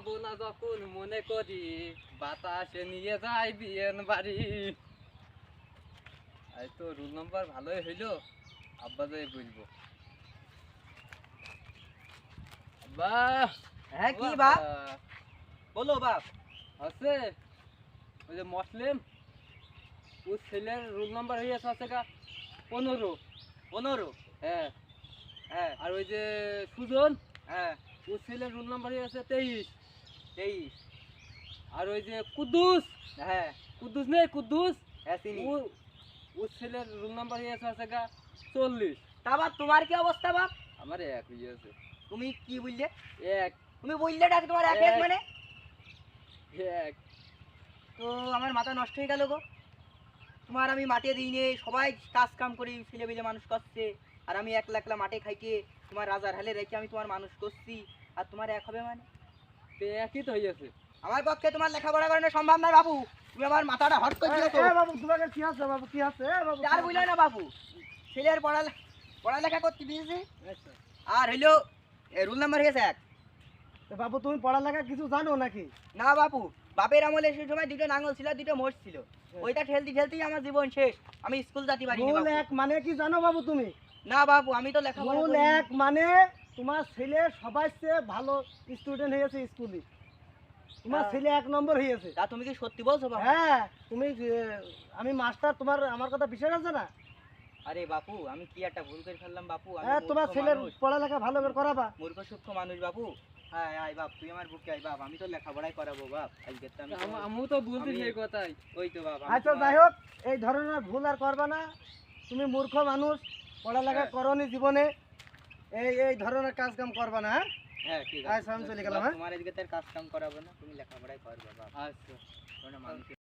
পাবো না যখন মনে করি বাতাসে নিয়ে যাই বিয়েন বাড়ি। এই তো রোল নাম্বার ভালোই হইলো, আব্বা যাই বলবো। আব্বা। হ্যাঁ ও কি আব্বা, বাপ? বলো বাপ। আছে ওই যে মুসলিম, ওর ছেলের রোল নাম্বার হয়েছে আছে গা 15। 15? হ্যাঁ। হ্যাঁ আর ওই যে সুজন, হ্যাঁ ওর ছেলের রোল নাম্বার হয়েছে 23। 23। আর ওই যে কুদ্দুস, হ্যাঁ কুদ্দুস নেই কুদ্দুস, হ্যাঁ চিনি। ওর ছেলের রোল নাম্বার হয়েছে আছে গা 40। তা বাপ তোমার কি অবস্থা বাপ? আমার এক হয়েছে। তুমি কি বললে? এক তুমি বললে ডাক তোমার এক এক এক। মানে? এক। তো আমার মাথা নষ্ট হয়ে গেল গো। তোমার আমি মাঠে দিই নে, সবাই কাজ কাম করি, ছেলে পেলে মানুষ করছে, আর আমি একলা একলা মাঠে খাইতে তোমার রাজার হালে রেখে আমি তোমার মানুষ করছি, আর তোমার এক হবে মানে? তো একই তো হয়েছে। আমার পক্ষে তোমার লেখাপড়া করানো সম্ভব নয় বাবু। তুমি আমার মাথাটা হট করে দিও তো। বাবু তোমাকে কি আছে বাবু, কি আছে বাবু? আর বুঝলো না বাবু, ছেলের পড়ালেখা করতে দিয়েছি, আচ্ছা। আর হইলো রুল নাম্বার হয়েছে 1। তো বাবু তুমি পড়ালেখা কিছু জানো নাকি? না বাবু, বাপের আমলে সেই সময় দুটো নাঙ্গল ছিল, দুটো মোষ ছিল, ওইটা ঠেলতে ঠেলতেই আমার জীবন শেষ। আমি স্কুল যেতে পারিনি রুল বাবু। 1 মানে কি জানো বাবু তুমি? না বাবু, আমি তো লেখাপড়া রুল করিনি। 1 মানে তোমার ছেলে সবার চেয়ে ভালো স্টুডেন্ট হয়েছে স্কুলে, তোমার হ্যাঁ। ছেলে 1 নম্বর হয়েছে। তা তুমি কি সত্যি বলছো বাবু? হ্যাঁ তুমি আমি মাস্টার, তোমার আমার কথা বিশ্বাস আছে না? আরে বাপু, আমি কি একটা ভুল করে ফেললাম বাপু। আমি হ্যাঁ তোমার মূর্খ ছেলের মানুষ, পড়ালেখা ভালো করে করাবা। মূর্খ সূক্ষ্ম মানুষ বাপু। হ্যাঁ আয় বাপ, তুই আমার বুকে আয় বাপ, আমি তো লেখাপড়াই করাবো বাপ। আজকে তো আমি আমিও তো বলছি আমি- সেই কথাই। ওই তো বাপ, আমি আচ্ছা তোমার- যাই হোক, এই ধরনের ভুল আর করবা না। তুমি মূর্খ মানুষ, পড়ালেখা হ্যাঁ। করনি জীবনে, এই ধরনের কাজ কাম করবা না। হ্যাঁ হ্যাঁ ঠিক আচ্ছা, আমি আছে চলে গেলাম, বাপ, হ্যাঁ? তোমার আজকে তার কাজ কাম করাবো না, তুমি লেখাপড়াই করবে বাপ। আচ্ছা। তোমরা মানুষ